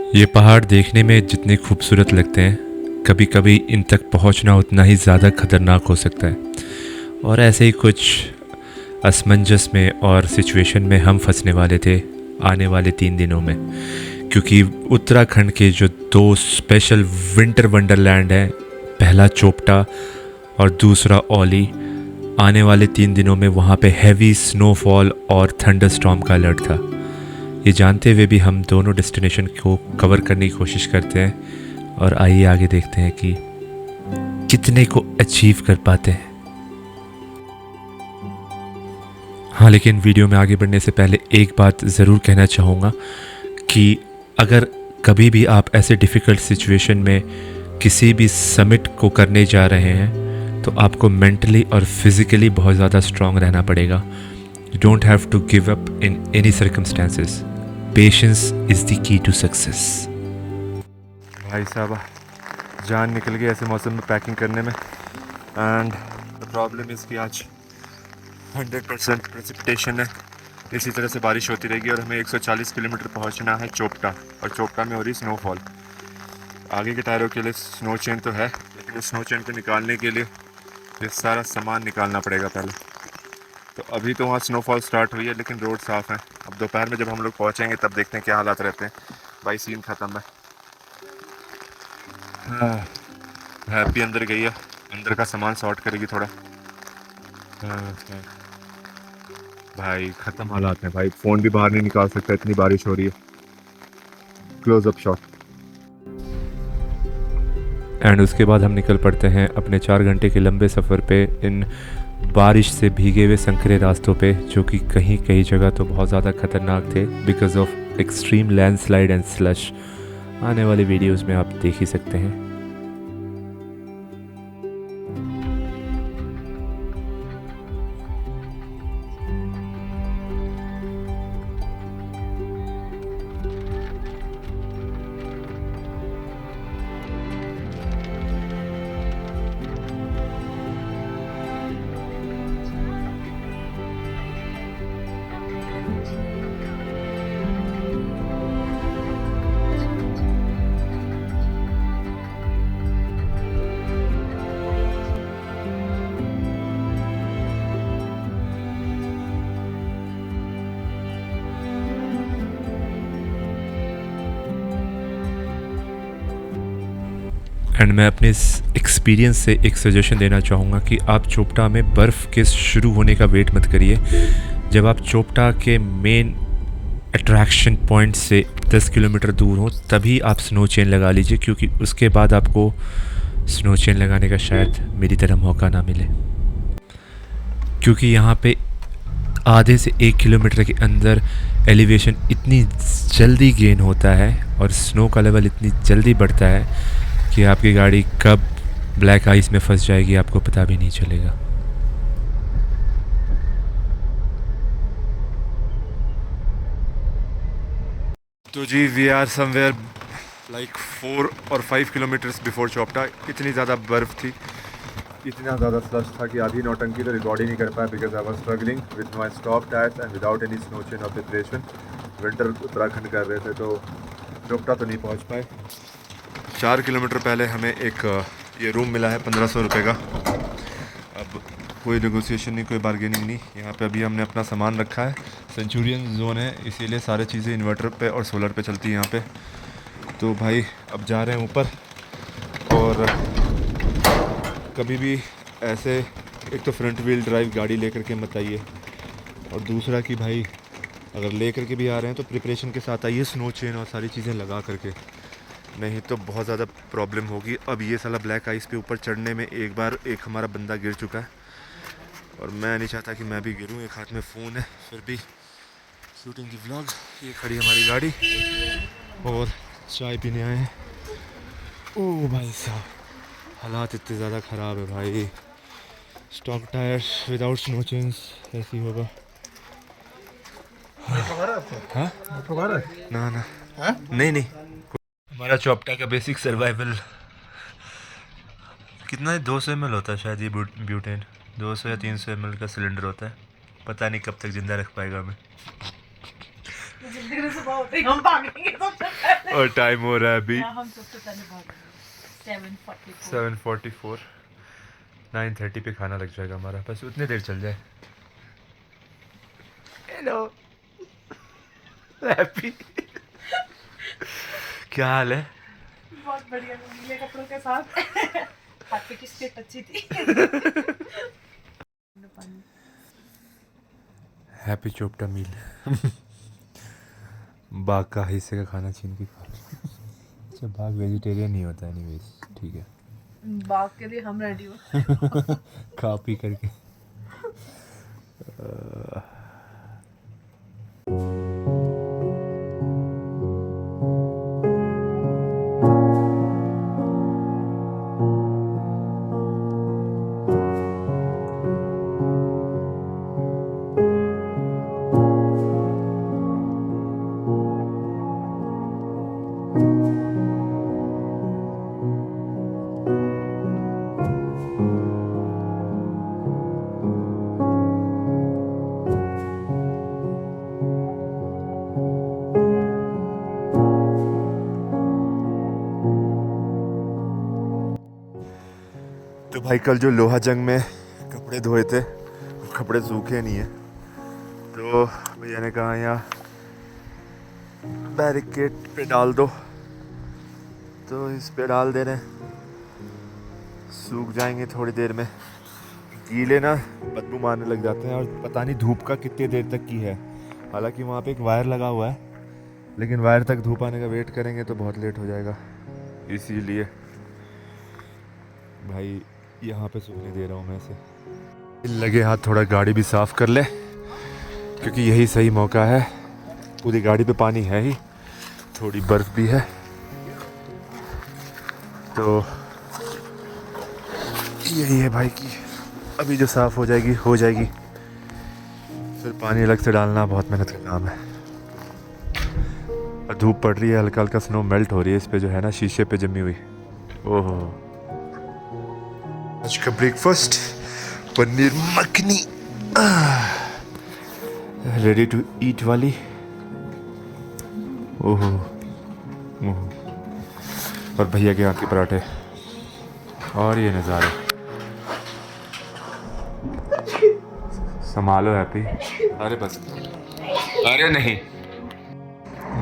ये पहाड़ देखने में जितने खूबसूरत लगते हैं, कभी कभी इन तक पहुंचना उतना ही ज़्यादा खतरनाक हो सकता है। और ऐसे ही कुछ असमंजस में और सिचुएशन में हम फंसने वाले थे आने वाले 3 दिनों में, क्योंकि उत्तराखंड के जो 2 स्पेशल विंटर वंडरलैंड हैं, पहला चोपटा और दूसरा औली, आने वाले 3 दिनों में वहाँ पे हैवी स्नोफॉल और थंडरस्टॉर्म का अलर्ट था। ये जानते हुए भी हम दोनों डेस्टिनेशन को कवर करने की कोशिश करते हैं, और आइए आगे देखते हैं कि कितने को अचीव कर पाते हैं। हाँ, लेकिन वीडियो में आगे बढ़ने से पहले एक बात ज़रूर कहना चाहूँगा कि अगर कभी भी आप ऐसे डिफ़िकल्ट सिचुएशन में किसी भी समिट को करने जा रहे हैं, तो आपको मेंटली और फिज़िकली बहुत ज़्यादा स्ट्रांग रहना पड़ेगा। You don't have to give up in any circumstances. Patience is the key to success. भाई साहब, जान निकल गई ऐसे मौसम में पैकिंग करने में। एंड द प्रॉब्लम इज़ कि आज 100% प्रेसिपिटेशन है। इसी तरह से बारिश होती रहेगी और हमें 140 किलोमीटर पहुंचना है चोपटा, और चोपटा में हो रही स्नोफॉल। आगे के टायरों के लिए स्नो चेन तो है, लेकिन इस स्नो चेन को निकालने के लिए ये सारा सामान निकालना पड़ेगा पहले। तो अभी तो वहाँ स्नोफॉल स्टार्ट हुई है, लेकिन रोड साफ़ है। अब दोपहर में जब हम लोग पहुँचेंगे तब देखते हैं क्या हालात रहते हैं। भाई सीन ख़त्म है। हाँ, हैप्पी अंदर गई है, अंदर का सामान सॉर्ट करेगी थोड़ा। हाँ, भाई ख़त्म हालात हैं भाई, फ़ोन भी बाहर नहीं निकाल सकता, इतनी बारिश हो रही है। Closeup shot. एंड उसके बाद हम निकल पड़ते हैं अपने 4 घंटे के लंबे सफ़र पे, इन बारिश से भीगे हुए संकरे रास्तों पे, जो कि कहीं कहीं जगह तो बहुत ज़्यादा ख़तरनाक थे because of extreme landslide and slush. आने वाले वीडियोस में आप देख ही सकते हैं। एंड मैं अपने इस एक्सपीरियंस से एक सजेशन देना चाहूँगा कि आप चोपटा में बर्फ़ के शुरू होने का वेट मत करिए। जब आप चोपटा के मेन अट्रैक्शन पॉइंट से 10 किलोमीटर दूर हो तभी आप स्नो चेन लगा लीजिए, क्योंकि उसके बाद आपको स्नो चेन लगाने का शायद मेरी तरह मौका ना मिले, क्योंकि यहाँ पे आधे से 1 किलोमीटर के अंदर एलिवेशन इतनी जल्दी गेन होता है और स्नो का लेवल इतनी जल्दी बढ़ता है कि आपकी गाड़ी कब ब्लैक आइस में फंस जाएगी आपको पता भी नहीं चलेगा। तो जी, वी आर समवेयर लाइक 4 और 5 किलोमीटर्स बिफोर चोपटा। इतनी ज़्यादा बर्फ़ थी, इतना ज़्यादा स्लश था कि आधी नौटंकी तो रिकॉर्ड ही नहीं कर पाया because I was struggling with my stop tyres and without any snow chain of preparation. Winter Uttarakhand कर रहे थे तो चोपटा तो नहीं पहुंच पाए। 4 किलोमीटर पहले हमें एक ये रूम मिला है 1500 रुपये का। अब कोई नेगोशिएशन नहीं, कोई बार्गेनिंग नहीं। यहाँ पे अभी हमने अपना सामान रखा है, सेंचुरियन जोन है, इसीलिए सारी चीज़ें इन्वर्टर पे और सोलर पे चलती हैं यहाँ पे। तो भाई अब जा रहे हैं ऊपर, और कभी भी ऐसे एक तो फ्रंट व्हील ड्राइव गाड़ी लेकर के मत आइए, और दूसरा कि भाई अगर ले करके भी आ रहे हैं तो प्रिपरेशन के साथ आइए, स्नो चेन और सारी चीज़ें लगा करके, नहीं तो बहुत ज़्यादा प्रॉब्लम होगी। अब ये साला ब्लैक आइस पे ऊपर चढ़ने में एक बार एक हमारा बंदा गिर चुका है, और मैं नहीं चाहता कि मैं भी गिरूं। एक हाथ में फ़ोन है, फिर भी शूटिंग की व्लॉग। ये खड़ी हमारी गाड़ी और चाय पीने आए हैं। ओह भाई साहब, हालात इतने ज़्यादा ख़राब है भाई। Stock tyre without snow chains ऐसे ही होगा। हाँ ना ना, नहीं नहीं। हमारा चोपटा का बेसिक सर्वाइवल कितना है, 200 ml होता है शायद ये ब्यूटेन। 200 या 300 ml का सिलेंडर होता है, पता नहीं कब तक ज़िंदा रख पाएगा हमें। देख रहे सुबह होते ही हम भागेंगे सबसे पहले। और टाइम हो रहा है अभी हाँ, हम सबसे पहले भागेंगे 7:44। 7:44। 9:30 पे खाना लग जाएगा हमारा, बस उतनी देर चल जाए। हेलो हैप्पी, क्या हाल है? बहुत बढ़िया, नीले कपड़ों के साथ। हैप्पी की स्टेट अच्छी थी। हैप्पी चोपटा मील। बाघ का हिस्से का खाना छीन के खा लो। अच्छा, बाघ वेजिटेरियन नहीं होता एनीवेज, ठीक है। बाग के लिए हम रेडी हो। खा पी करके। तो भाई कल जो लोहा जंग में कपड़े धोए थे वो कपड़े सूखे नहीं है, तो भैया ने कहा यहाँ बैरिकेड पे डाल दो, तो इस पे डाल दे रहे हैं, सूख जाएंगे थोड़ी देर में। गीले ना बदबू मारने लग जाते हैं, और पता नहीं धूप का कितनी देर तक की है। हालांकि वहाँ पे एक वायर लगा हुआ है, लेकिन वायर तक धूप आने का वेट करेंगे तो बहुत लेट हो जाएगा, इसीलिए भाई यहाँ पे सूखने दे रहा हूँ मैं इसे। लगे हाथ थोड़ा गाड़ी भी साफ़ कर ले, क्योंकि यही सही मौका है। पूरी गाड़ी पे पानी है ही, थोड़ी बर्फ़ भी है, तो यही है भाई कि अभी जो साफ़ हो जाएगी। फिर पानी अलग से डालना बहुत मेहनत का काम है। और धूप पड़ रही है, हल्का हल्का स्नो मेल्ट हो रही है इस पे, जो है ना शीशे पे जमी हुई। ओहो, आज का breakfast paneer makhani, ready to eat वाली। ओहो, और भैया के हाथ के पराठे, और ये नज़ारे। संभालो हैप्पी, अरे बस, अरे नहीं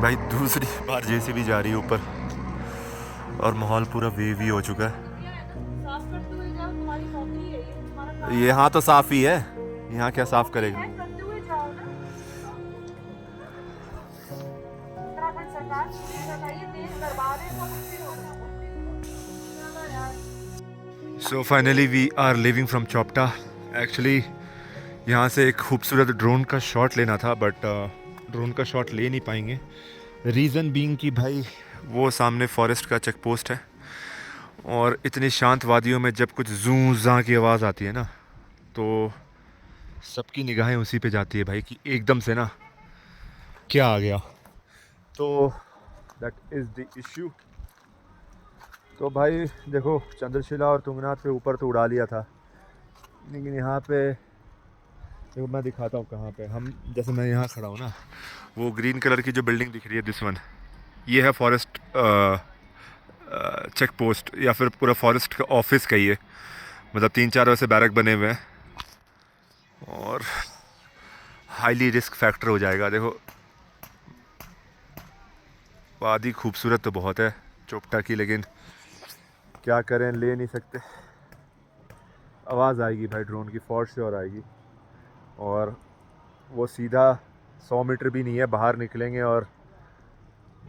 भाई, दूसरी बार जेसीबी जा रही है ऊपर, और माहौल पूरा वेवी हो चुका है। यहाँ तो साफ ही है, यहाँ क्या साफ करेगा। So finally we are leaving from Chopta. Actually यहाँ से एक खूबसूरत ड्रोन का शॉट लेना था, बट ड्रोन का शॉट ले नहीं पाएंगे। रीज़न बीइंग कि भाई वो सामने फॉरेस्ट का चेक पोस्ट है, और इतनी शांत वादियों में जब कुछ जूं जां की आवाज़ आती है ना, तो सबकी निगाहें उसी पे जाती है भाई कि एकदम से ना क्या आ गया। तो दैट इज़ द इश्यू। तो भाई देखो, चंद्रशिला और तुंगनाथ पे ऊपर तो उड़ा लिया था, लेकिन यहाँ पे देखो, मैं दिखाता हूँ कहाँ पे हम। जैसे मैं यहाँ खड़ा हूँ ना, वो ग्रीन कलर की जो बिल्डिंग दिख रही है, दिस वन, ये है फॉरेस्ट चेक पोस्ट, या फिर पूरा फॉरेस्ट का ऑफिस का ही है। मतलब 3-4 वैसे बैरक बने हुए हैं, और हाईली रिस्क फैक्टर हो जाएगा। देखो वादी खूबसूरत तो बहुत है चोपटा की, लेकिन क्या करें, ले नहीं सकते। आवाज़ आएगी भाई ड्रोन की, फॉर श्योर आएगी, और वो सीधा 100 मीटर भी नहीं है, बाहर निकलेंगे और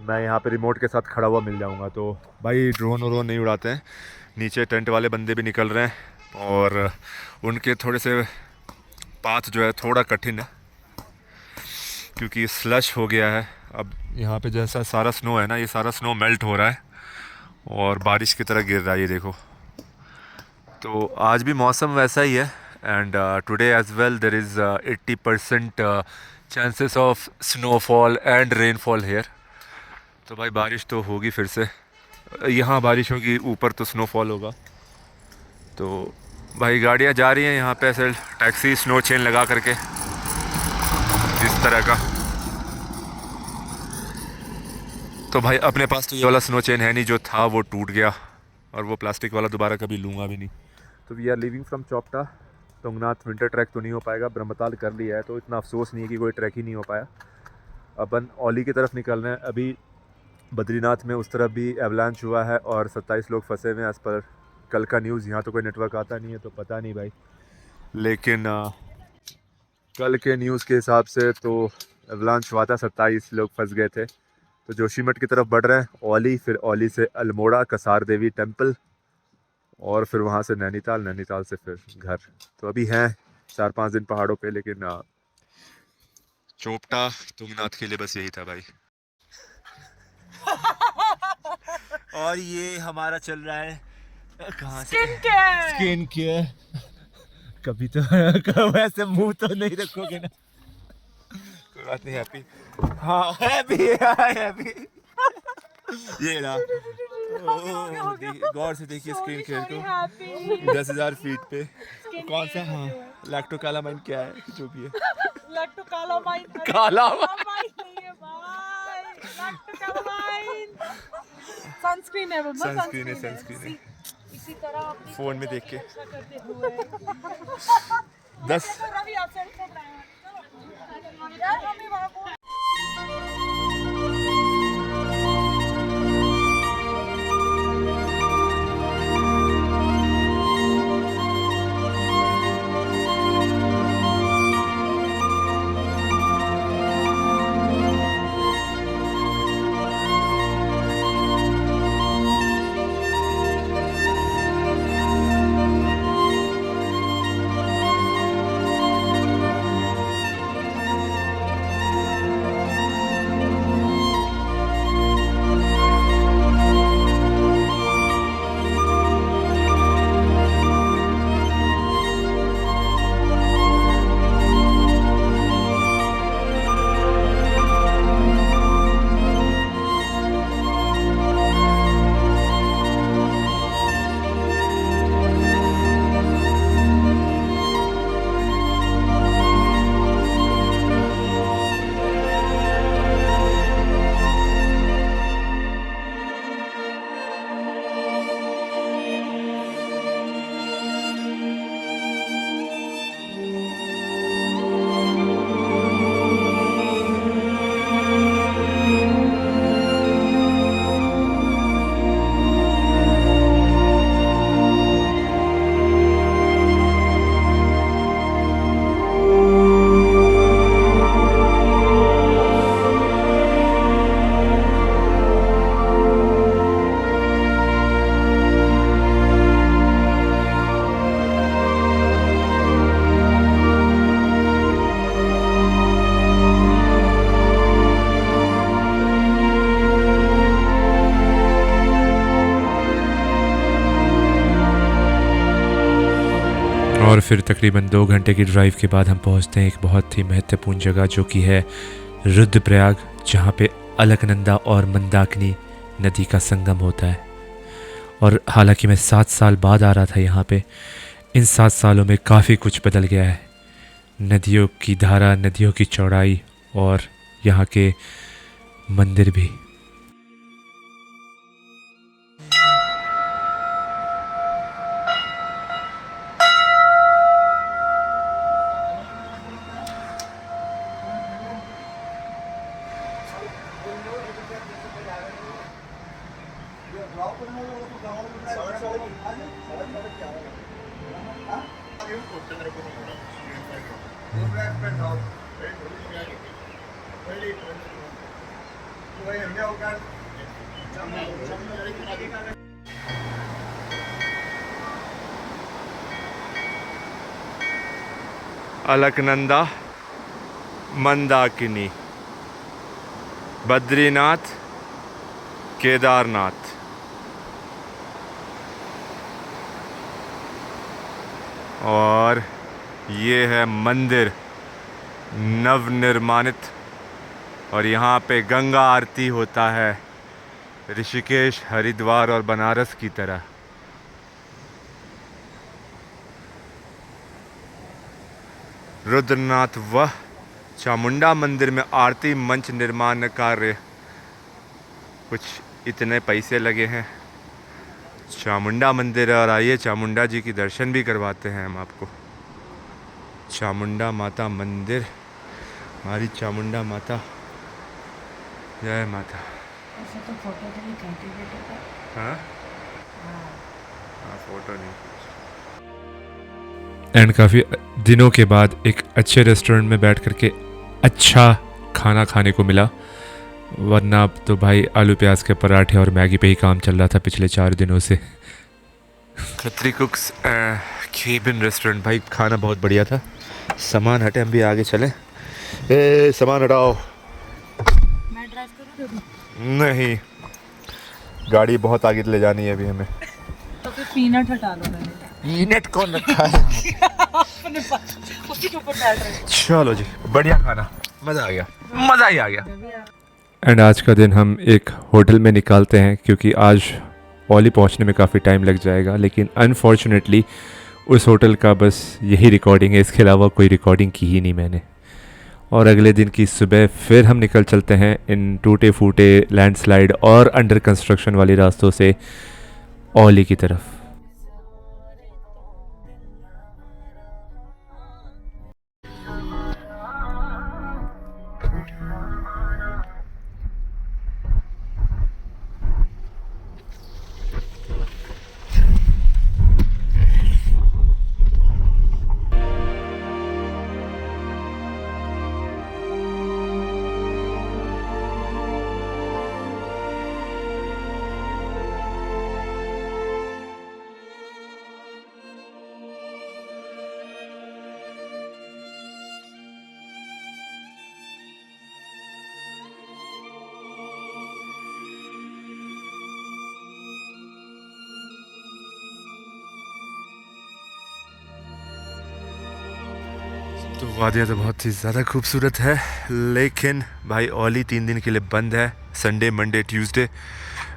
मैं यहाँ पे रिमोट के साथ खड़ा हुआ मिल जाऊँगा। तो भाई ड्रोन नहीं उड़ाते हैं। नीचे टेंट वाले बंदे भी निकल रहे हैं, और उनके थोड़े से पाथ जो है थोड़ा कठिन है, क्योंकि स्लश हो गया है। अब यहाँ पे जैसा सारा स्नो है ना, ये सारा स्नो मेल्ट हो रहा है और बारिश की तरह गिर रहा है, ये देखो। तो आज भी मौसम वैसा ही है, and today as well there is 80% chances of snowfall and rainfall here. तो भाई बारिश तो होगी फिर से, यहाँ बारिश होगी, ऊपर तो स्नोफॉल होगा। तो भाई गाड़ियाँ जा रही हैं यहाँ पे ऐसे टैक्सी स्नो चेन लगा करके, इस तरह का। तो भाई अपने पास तो ये वाला स्नो चेन है नहीं, जो था वो टूट गया, और वो प्लास्टिक वाला दोबारा कभी लूँगा भी नहीं। तो we are living from Chopta. Tungnath winter trek तो नहीं हो पाएगा, ब्रह्मताल कर लिया है, तो इतना अफसोस नहीं है कि कोई ट्रैक ही नहीं हो पाया। अपन औली की तरफ निकल रहे हैं अभी। बद्रीनाथ में उस तरफ भी एवलांच हुआ है और 27 लोग फंसे हुए हैं एज़ पर कल का न्यूज़। यहाँ तो कोई नेटवर्क आता नहीं है तो पता नहीं भाई, लेकिन कल के न्यूज़ के हिसाब से तो एवलांच हुआ था, 27 लोग फंस गए थे। तो जोशीमठ की तरफ बढ़ रहे हैं, औली, फिर औली से अल्मोड़ा कसार देवी टेम्पल, और फिर वहाँ से नैनीताल, नैनीताल से फिर घर। तो अभी हैं 4-5 दिन पहाड़ों पे, लेकिन चोपटा तुंगनाथ के लिए बस यही था भाई। और ये हमारा चल रहा है कहाँ से, स्किन केयर। कभी तो वैसे मुंह तो नहीं रखोगे ना, कोई बात नहीं। हैप्पी, हाँ हैप्पी हैप्पी। ये ना गौर से देखिए स्क्रीन केयर को, 10,000 फीट पे कौन सा, हाँ लैक्टोकालामाइन क्या है, जो भी है लैक्टोकालामाइन, कालामाइन नहीं है भाई, लैक्टोकालामाइन सनस्क्रीन है, सनस्क्रीन है, सनस्क्रीन है। इसी तरह अपनी फोन में देख के रक्षा करते हुए 10 रवि एब्सेंट कर रहे हैं। चलो यार हमें वहाँ को और फिर तकरीबन 2 घंटे की ड्राइव के बाद हम पहुंचते हैं एक बहुत ही महत्वपूर्ण जगह, जो कि है रुद्रप्रयाग, जहां पे अलकनंदा और मंदाकिनी नदी का संगम होता है। और हालांकि मैं 7 साल बाद आ रहा था यहाँ पे, इन 7 सालों में काफ़ी कुछ बदल गया है। नदियों की धारा, नदियों की चौड़ाई और यहाँ के मंदिर भी। अलकनंदा, मंदाकिनी, बद्रीनाथ, केदारनाथ। और ये है मंदिर नवनिर्माणित, और यहाँ पे गंगा आरती होता है ऋषिकेश, हरिद्वार और बनारस की तरह। रुद्रनाथ व चामुंडा मंदिर में आरती मंच निर्माण कार्य कुछ इतने पैसे लगे हैं। चामुंडा मंदिर है और आइए चामुंडा जी की दर्शन भी करवाते हैं हम आपको। चामुंडा माता मंदिर, हमारी चामुंडा माता, जय माता। ऐसे तो फोटो तो नहीं खींची बेटे का। हाँ हाँ। हाँ, फोटो नहीं। एंड काफ़ी दिनों के बाद एक अच्छे रेस्टोरेंट में बैठ करके अच्छा खाना खाने को मिला, वरना अब तो भाई आलू प्याज के पराठे और मैगी पे ही काम चल रहा था पिछले 4 दिनों से। खत्री कुक्स केबिन रेस्टोरेंट, भाई खाना बहुत बढ़िया था। सामान हटे, हम भी आगे चले। ए सामान हटाओ। मैं ड्राइव करूँ अभी? नहीं, गाड़ी बहुत आगे ले जानी है अभी हमें। तो फिर पीनट हटा लो मैंने। पीनट कौन रखा है? अपने पास उसी के ऊपर डाल रहे चलो जी, बढ़िया खाना, मज़ा आ गया, मज़ा ही आ गया। हैं। एंड आज का दिन हम एक होटल में निकालते हैं क्योंकि आज ओली पहुंचने में काफ़ी टाइम लग जाएगा, लेकिन अनफॉर्चुनेटली उस होटल का बस यही रिकॉर्डिंग है, इसके अलावा कोई रिकॉर्डिंग की ही नहीं मैंने। और अगले दिन की सुबह फिर हम निकल चलते हैं इन टूटे फूटे लैंडस्लाइड और अंडर कंस्ट्रक्शन वाले रास्तों से ओली की तरफ। तो वादियाँ तो बहुत ही ज़्यादा खूबसूरत है, लेकिन भाई ओली 3 दिन के लिए बंद है। संडे, मंडे, ट्यूसडे,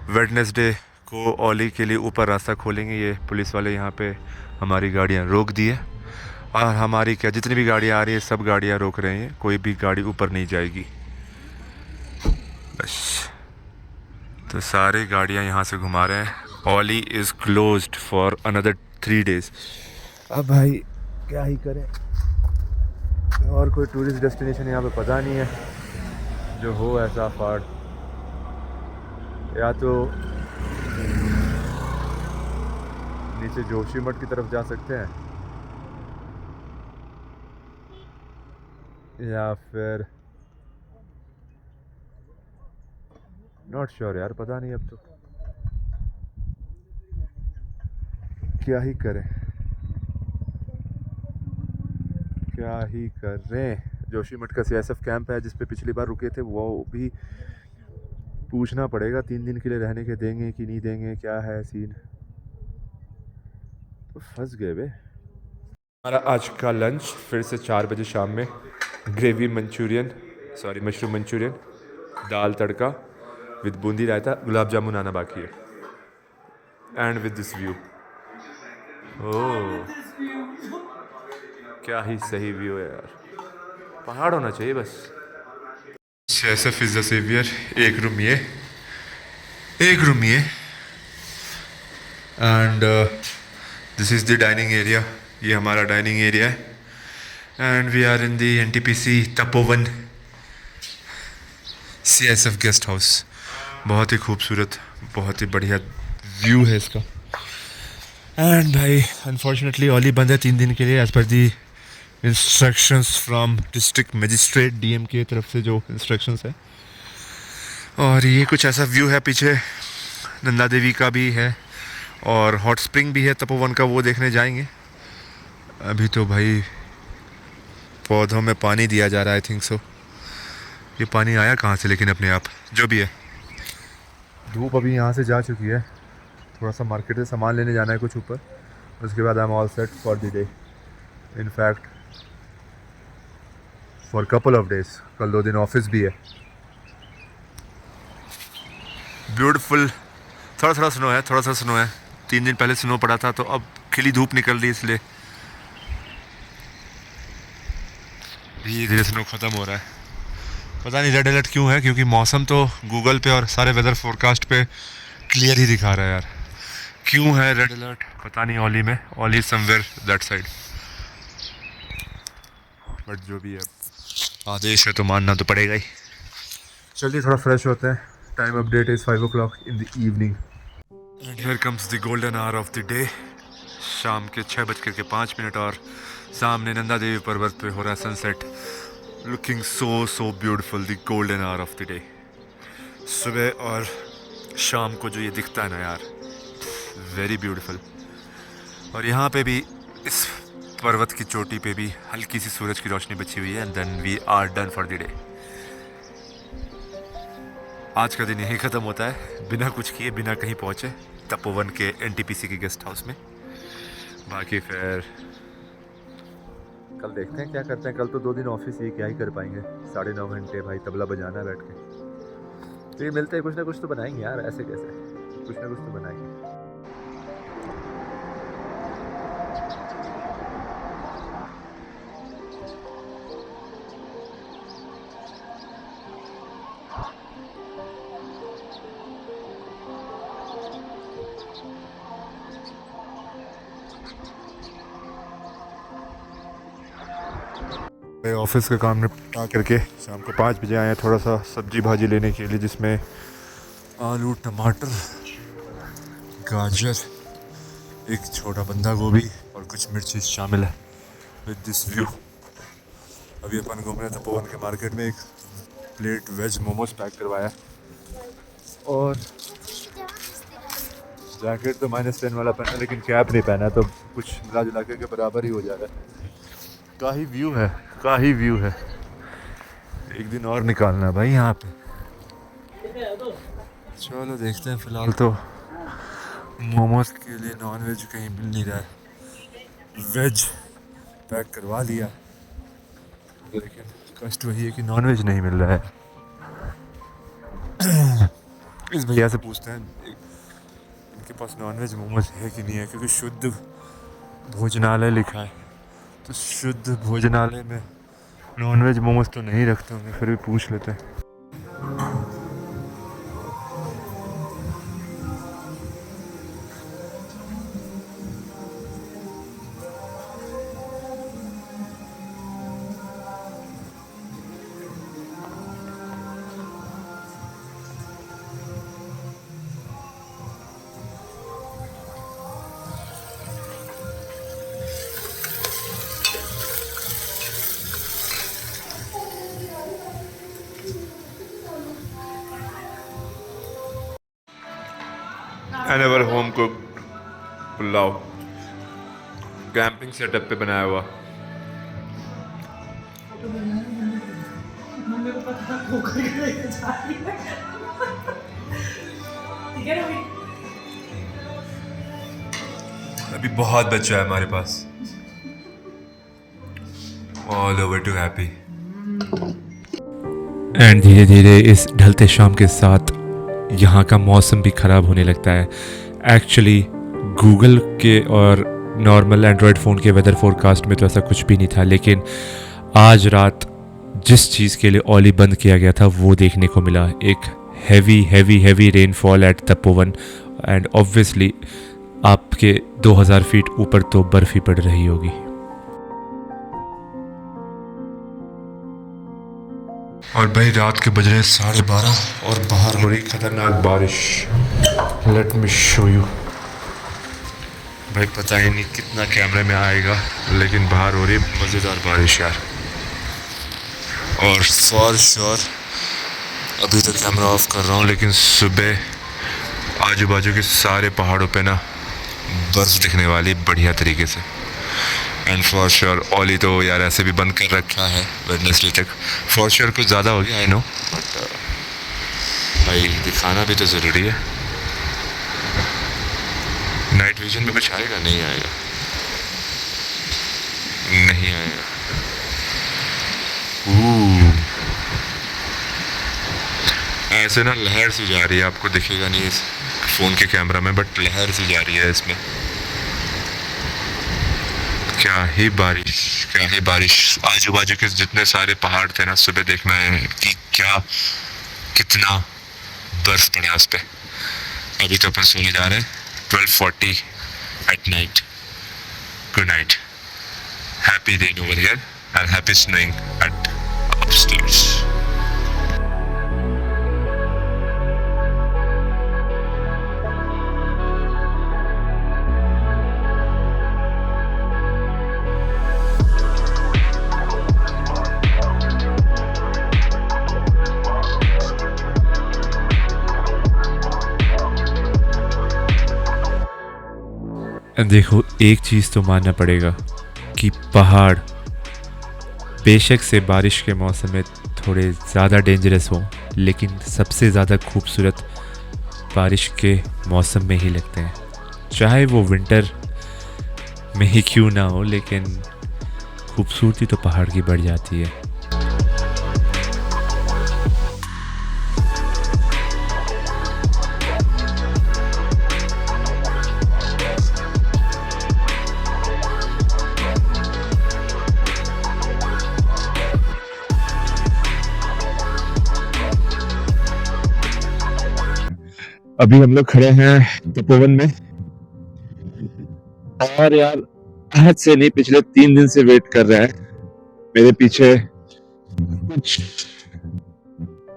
वेडनेसडे को ओली के लिए ऊपर रास्ता खोलेंगे। ये पुलिस वाले यहाँ पे हमारी गाड़ियाँ रोक दी है, और हमारी क्या जितनी भी गाड़ियाँ आ रही है सब गाड़ियाँ रोक रहे हैं, कोई भी गाड़ी ऊपर नहीं जाएगी बस। तो सारी गाड़ियाँ यहाँ से घुमा रहे हैं। Auli is closed for another 3 days। अब भाई क्या ही करें, और कोई टूरिस्ट डेस्टिनेशन यहाँ पे पता नहीं है जो हो ऐसा अफार्ड। या तो नीचे जोशीमठ की तरफ जा सकते हैं, या फिर नॉट श्योर यार, पता नहीं अब तो क्या ही करें, क्या ही करें। जोशीमठ का सीएसएफ कैंप है जिस पे पिछली बार रुके थे, वो भी पूछना पड़ेगा 3 दिन के लिए रहने के देंगे कि नहीं देंगे, क्या है सीन। तो फंस गए बे। हमारा आज का लंच फिर से 4 बजे शाम में gravy manchurian, sorry mushroom manchurian, dal tadka with boondi raita, gulab jamun आना बाकी है। And with this view, oh क्या ही सही व्यू है यार, पहाड़ होना चाहिए बस। CSF is the saviour. एक रूम ये, एक रूम ये, and this is the dining area. ये हमारा डाइनिंग एरिया है, and we are in the NTPC Tapovan CSF guest house. बहुत ही खूबसूरत, बहुत ही बढ़िया व्यू है इसका। एंड भाई अनफॉर्चुनेटली ओली बंद है 3 दिन के लिए, as per the instructions from district magistrate DM की तरफ से जो इंस्ट्रक्शंस है। और ये कुछ ऐसा व्यू है, पीछे नंदा देवी का भी है और हॉट स्प्रिंग भी है तपोवन का, वो देखने जाएंगे। अभी तो भाई पौधों में पानी दिया जा रहा है, आई थिंक सो। ये पानी आया कहाँ से लेकिन अपने आप, जो भी है। धूप अभी यहाँ से जा चुकी है, थोड़ा सा मार्केट से सामान लेने जाना है कुछ ऊपर, उसके बाद I am all set for the day. In fact for couple of days, कल 2 दिन ऑफिस भी है। ब्यूटीफुल, थोड़ा थोड़ा स्नो है, थोड़ा सा स्नो है। 3 दिन पहले स्नो पड़ा था, तो अब खिली धूप निकल रही है, इसलिए धीरे धीरे स्नो ख़त्म हो रहा है। पता नहीं रेड अलर्ट क्यों है, क्योंकि मौसम तो गूगल पे और सारे वेदर फोरकास्ट पे क्लियर ही दिखा रहा है यार। क्यों है रेड अलर्ट पता नहीं ओली में, ओली समवेयर दैट साइड, बट जो भी है आदेश है तो मानना तो पड़ेगा ही। चलिए थोड़ा फ्रेश होते हैं। Time update is 5 o'clock in the evening and here comes the golden hour of the day. शाम के 6:05 और सामने नंदा देवी पर्वत पे हो रहा है sunset, looking so beautiful, the golden hour of the day. सुबह और शाम को जो ये दिखता है ना यार, वेरी ब्यूटीफुल। और यहाँ पे भी इस पर्वत की चोटी पे भी हल्की सी सूरज की रोशनी बची हुई है and then we are done for the day. आज का दिन यही ख़त्म होता है बिना कुछ किए, बिना कहीं पहुँचे, तपोवन के एनटीपीसी के गेस्ट हाउस में। बाकी फिर कल देखते हैं क्या करते हैं। कल तो 2 दिन ऑफिस, ये क्या ही कर पाएंगे, 9.5 घंटे भाई तबला बजाना है बैठ के। तो ये मिलते हैं, कुछ ना कुछ तो बनाएंगे यार, ऐसे कैसे, कुछ ना कुछ तो बनाएंगे। ऑफिस का काम निपटा करके शाम को 5 बजे आए हैं थोड़ा सा सब्जी भाजी लेने के लिए, जिसमें आलू, टमाटर, गाजर, एक छोटा बंदा गोभी और कुछ मिर्ची शामिल है। विद दिस व्यू अभी अपन घूम रहे थे तपोवन के मार्केट में। एक प्लेट वेज मोमोज पैक करवाया और जैकेट तो -10 वाला पहना, लेकिन कैप नहीं पहना, तो कुछ मिला जुला के बराबर ही हो जा रहा है। का ही व्यू है, का ही व्यू है। एक दिन और निकालना है भाई यहाँ पे। चलो देखते हैं। फ़िलहाल तो मोमोज के लिए नॉन वेज कहीं मिल नहीं रहा है, वेज पैक करवा लिया, लेकिन कष्ट वही है कि नॉन वेज नहीं मिल रहा है। इस भैया से पूछते हैं इनके पास नॉन वेज मोमोज है कि नहीं है, क्योंकि शुद्ध भोजनालय लिखा है, तो शुद्ध भोजनालय में नॉनवेज मोमोज तो नहीं रखते होंगे, फिर भी पूछ लेते हैं। And our home cooked pulao, camping setup पे बनाया हुआ। मम्मी को पता था कुकर के लेके जा रही है। ठीक है ना भाई? अभी बहुत बचा है हमारे पास। All over to happy. And धीरे धीरे इस ढलते शाम के साथ यहाँ का मौसम भी ख़राब होने लगता है। एक्चुअली गूगल के और नॉर्मल एंड्रॉयड फ़ोन के वेदर फोरकास्ट में तो ऐसा कुछ भी नहीं था, लेकिन आज रात जिस चीज़ के लिए ओली बंद किया गया था वो देखने को मिला। एक heavy rainfall at Tapovan, and obviously आपके 2000 फीट ऊपर तो बर्फ़ ही पड़ रही होगी। और भाई रात के बज रहे 12:30 और बाहर हो रही खतरनाक बारिश। Let me show you. भाई पता ही नहीं कितना कैमरे में आएगा, लेकिन बाहर हो रही मज़ेदार बारिश यार। और फॉर श्योर अभी तो कैमरा ऑफ कर रहा हूँ, लेकिन सुबह आजू बाजू के सारे पहाड़ों पे ना बर्फ़ दिखने वाली बढ़िया तरीके से। एंड फॉर श्योर ओली तो यार ऐसे भी बंद कर रखा है वेडनेसडे तक। फॉर श्योर कुछ ज़्यादा हो गया आई नो, बट भाई दिखाना भी तो ज़रूरी है। नाइट विजन में कुछ आएगा? नहीं आएगा, नहीं आएगा। ऐसे ना लहर सी जा रही है, आपको दिखेगा नहीं इस फ़ोन के कैमरा में, बट लहर सी जा रही है इसमें। क्या ही बारिश। आजू बाजू के जितने सारे पहाड़ थे ना, सुबह देखना है कि क्या कितना बर्फ पड़ा उस पे। अभी तो अपन सोने जा रहे हैं 12:40 at night. Good night, happy rain over here and happy snowing at upstairs. देखो, एक चीज़ तो मानना पड़ेगा कि पहाड़ बेशक से बारिश के मौसम में थोड़े ज़्यादा डेंजरस हों, लेकिन सबसे ज़्यादा खूबसूरत बारिश के मौसम में ही लगते हैं। चाहे वो विंटर में ही क्यों ना हो, लेकिन खूबसूरती तो पहाड़ की बढ़ जाती है। अभी हम लोग खड़े हैं तपोवन में, और यार आज से नहीं, पिछले 3 दिन से वेट कर रहे हैं। मेरे पीछे कुछ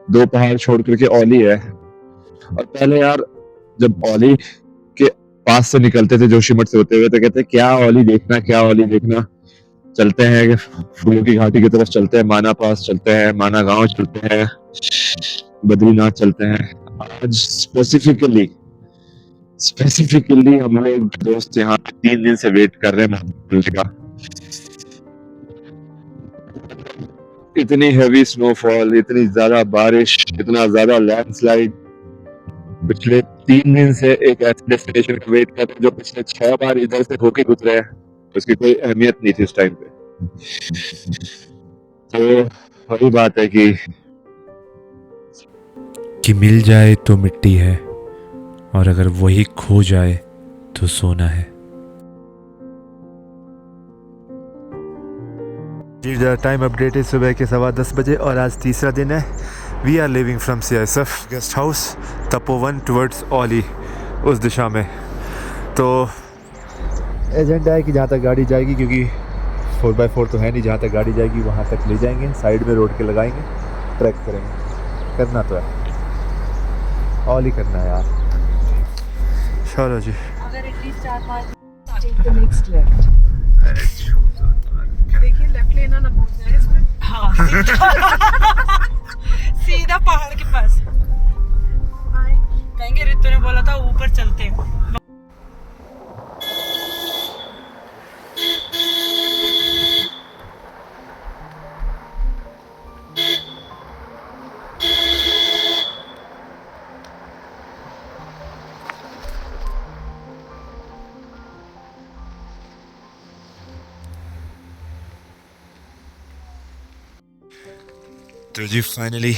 2 पहाड़ छोड़ करके औली है। और पहले यार जब औली के पास से निकलते थे जोशीमठ से होते हुए, तो कहते क्या औली देखना, क्या औली देखना, चलते हैं फूलों की घाटी की तरफ, चलते हैं माना पास, चलते हैं माना गांव, चलते हैं बद्रीनाथ, चलते हैं। आज स्पेसिफिकली हम लोग दोस्त यहाँ 3 दिन से वेट कर रहे हैं का। इतनी हैवी स्नोफॉल, इतनी ज्यादा बारिश, इतना ज्यादा लैंडस्लाइड। पिछले 3 दिन से एक ऐसे डेस्टिनेशन का वेट कर रहे हैं जो पिछले 6 बार इधर से होके गुजरे हैं, उसकी कोई अहमियत नहीं थी उस टाइम पे। तो वही बात है कि मिल जाए तो मिट्टी है, और अगर वही खो जाए तो सोना है। जी, द टाइम अपडेट है सुबह के 10:15 बजे, और आज तीसरा दिन है। We are living from CISF guest house Tapovan towards Auli, उस दिशा में। तो एजेंडा है कि जहाँ तक गाड़ी जाएगी, क्योंकि 4x4 तो है नहीं, जहाँ तक गाड़ी जाएगी वहाँ तक ले जाएंगे, साइड में रोड के लगाएंगे, ट्रैक करेंगे। करना तो है, ऑल ही करना है यार। चलो जी। अगर at least 4-5 take the next left. देखिए लेफ्ट लेना ना भूल जाए इसमें। हाँ सीधा पहाड़ के पास कहेंगे। रितु ने बोला था ऊपर चलते हैं। तो जी फाइनली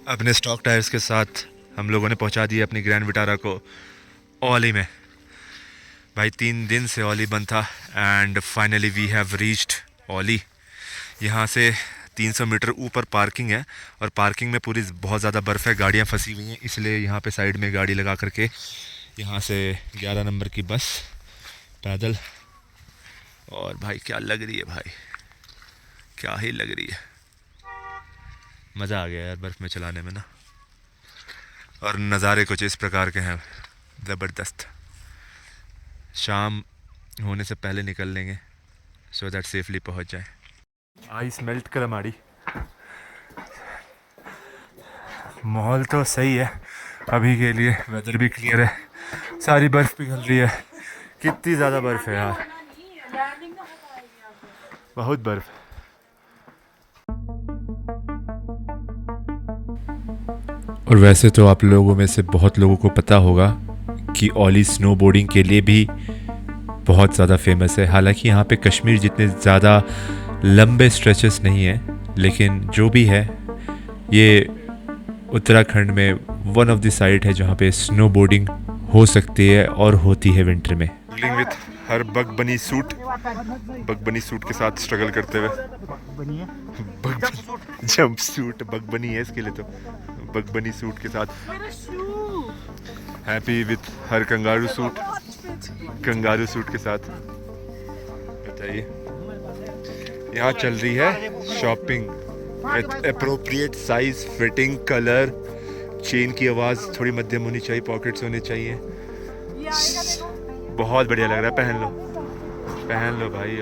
अपने स्टॉक टायर्स के साथ हम लोगों ने पहुंचा दिया अपनी ग्रैंड विटारा को औली में। भाई 3 दिन से औली बंद था, and finally we have reached Auli. यहाँ से 300 मीटर ऊपर पार्किंग है, और पार्किंग में पूरी बहुत ज़्यादा बर्फ़ है, गाड़ियाँ फंसी हुई हैं, इसलिए यहाँ पे साइड में गाड़ी लगा करके यहाँ से 11 नंबर की बस पैदल। और भाई क्या लग रही है भाई, क्या ही लग रही है। मज़ा आ गया यार बर्फ़ में चलाने में ना। और नज़ारे कुछ इस प्रकार के हैं, ज़बरदस्त। शाम होने से पहले निकल लेंगे सो दैट सेफली पहुंच जाए। आइस मेल्ट कर हमारी। माहौल तो सही है अभी के लिए, वेदर भी क्लियर है, सारी बर्फ़ पिघल रही है। कितनी ज़्यादा बर्फ़ है यार, बहुत बर्फ़। और वैसे तो आप लोगों में से बहुत लोगों को पता होगा कि औली स्नोबोर्डिंग के लिए भी बहुत ज़्यादा फेमस है। हालांकि यहाँ पे कश्मीर जितने ज़्यादा लंबे स्ट्रेचेस नहीं हैं, लेकिन जो भी है ये उत्तराखंड में वन ऑफ द साइट है जहाँ पे स्नोबोर्डिंग हो सकती है और होती है विंटर में। विथ हर बग बनी सूट के साथ स्ट्रगल करते हुए जंप सूट बग बनी है इसके लिए तो बग बनी सूट के साथ happy with her kangaroo suit के साथ। बताइए यहाँ चल रही है shopping with appropriate size fitting colour. Chain की आवाज़ थोड़ी मध्यम होनी चाहिए, पॉकेट्स होने चाहिए। बहुत बढ़िया लग रहा है, पहन लो भाई।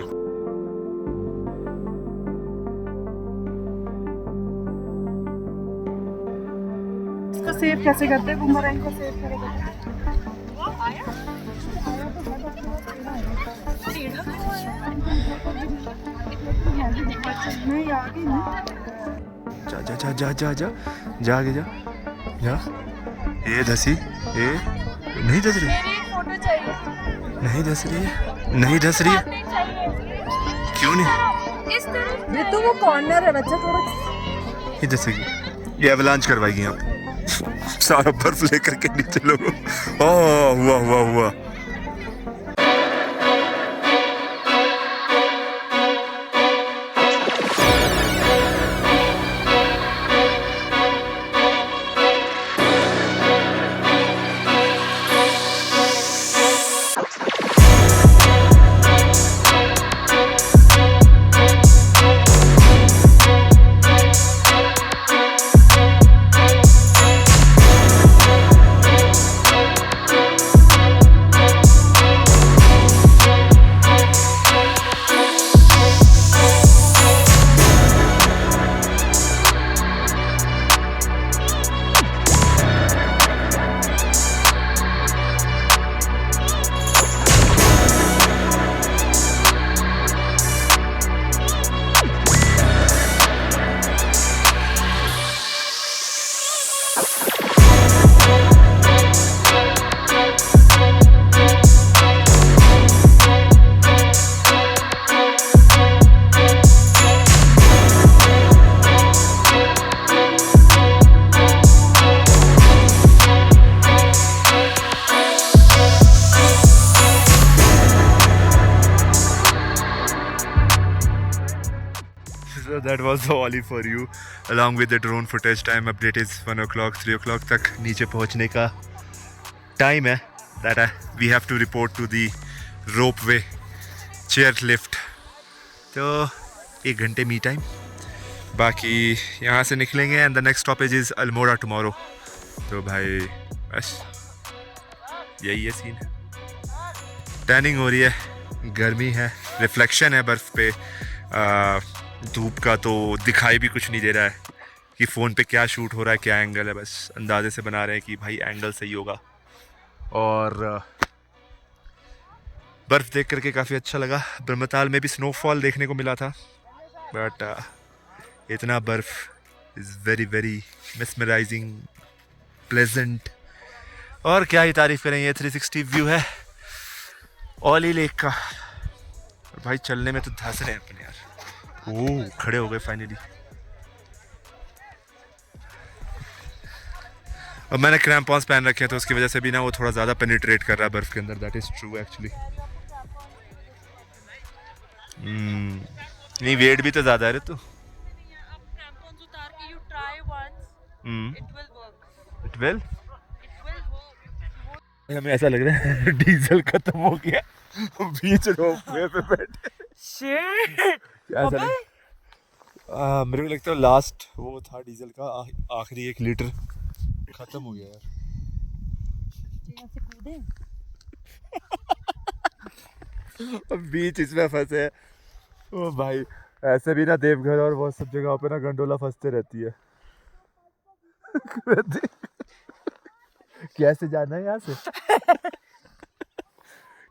इसको सेव कैसे करते हैं? बूमरैंग को सेव करेगा नहीं आगे जा आगे जा। ये धसी ये नहीं धस रही, नहीं धस रही है। क्यों नहीं? ये तो वो कॉर्नर है बच्चा, थोड़ा ये धसेगी, ये एवलांच करवाएगी आप सारा बर्फ लेकर के नीचे लोगों। ओह हुआ So that was all for you along with the drone footage. Time update is 1 o'clock, 3 o'clock तक नीचे पहुंचने का टाइम है. That we have to report to the ropeway chairlift. तो 1 घंटे मी टाइम. बाकी यहाँ से निकलेंगे and the next stoppage is Almora tomorrow. तो भाई बस यही है सीन. टैनिंग हो रही है, गर्मी है, रिफ्लेक्शन है बर्फ़ पे. धूप का तो दिखाई भी कुछ नहीं दे रहा है कि फ़ोन पे क्या शूट हो रहा है, क्या एंगल है. बस अंदाजे से बना रहे हैं कि भाई एंगल सही होगा. और बर्फ़ देख करके काफ़ी अच्छा लगा. ब्रह्मताल में भी स्नोफॉल देखने को मिला था, बट इतना बर्फ़ is very very mesmerising, pleasant. और क्या ही तारीफ़ करें, ये 360 व्यू है ओली लेक का. भाई चलने में तो धंस रहे हैं अपने यार. ओह खड़े हो गए फाइनली. अब मैंने क्रैम्पॉन्स पहन रखे हैं तो उसकी वजह से भी ना वो थोड़ा ज़्यादा पेनिट्रेट कर रहा है बर्फ़ के अंदर. That is true actually. नहीं वेट भी तो ज़्यादा है रे तू. It will. हमें ऐसा लग रहा है डीजल खत्म हो गया बीच रोपवे पे बैठे. ऐसा मेरे को लगता है लास्ट वो था डीजल का आखिरी 1 लीटर खत्म हो गया यार. बीच इसमें फंसे है. ओ भाई ऐसे भी ना देवघर और बहुत सब जगह पे ना गंडोला फंसते रहती है. कैसे जाना है यहाँ से?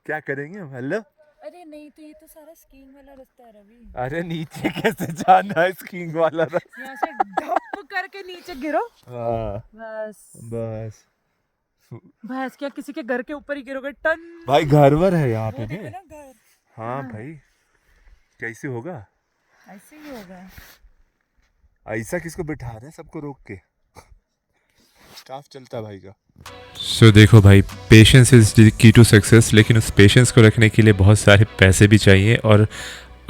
क्या करेंगे हम? हेलो. अरे नहीं तो ये तो सारा स्कीइंग वाला रास्ता है रवि. अरे नीचे कैसे जाना है स्कीइंग वाला रास्ता? यहाँ से ढप करके नीचे गिरो. हाँ बस बस क्या किसी के घर के ऊपर ही गिरोगे? टन भाई घरवर है यहाँ पे भी. घर. हाँ भाई कैसे होगा? ऐसे ही होगा. ऐसा किसको बिठा रहे हैं सबको रोक के? स्काफ चलता भाई का। सो देखो भाई, patience is the key to success, लेकिन उस पेशेंस को रखने के लिए बहुत सारे पैसे भी चाहिए, और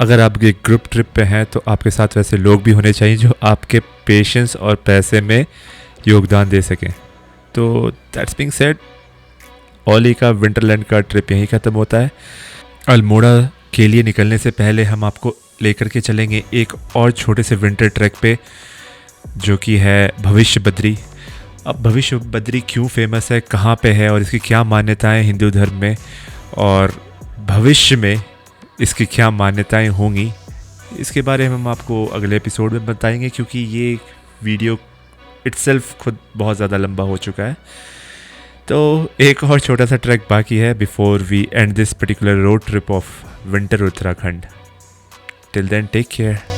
अगर आप एक ग्रुप ट्रिप पे हैं तो आपके साथ वैसे लोग भी होने चाहिए जो आपके पेशेंस और पैसे में योगदान दे सकें। तो दैट्स बीइंग सेड, ओली का विंटरलैंड का ट्रिप यहीं ख़त्म होता है। अल्मोड़ा के लिए निकलने से पहले हम आपको लेकर के चलेंगे एक और छोटे से विंटर ट्रैक पे, जो कि है भविष्य बद्री। अब भविष्य बद्री क्यों फेमस है, कहाँ पे है और इसकी क्या मान्यताएं हिंदू धर्म में, और भविष्य में इसकी क्या मान्यताएं होंगी, इसके बारे में हम आपको अगले एपिसोड में बताएंगे, क्योंकि ये वीडियो इट्सेल्फ खुद बहुत ज़्यादा लंबा हो चुका है। तो एक और छोटा सा ट्रैक बाकी है before we end this particular road trip of winter Uttarakhand. Till then take care.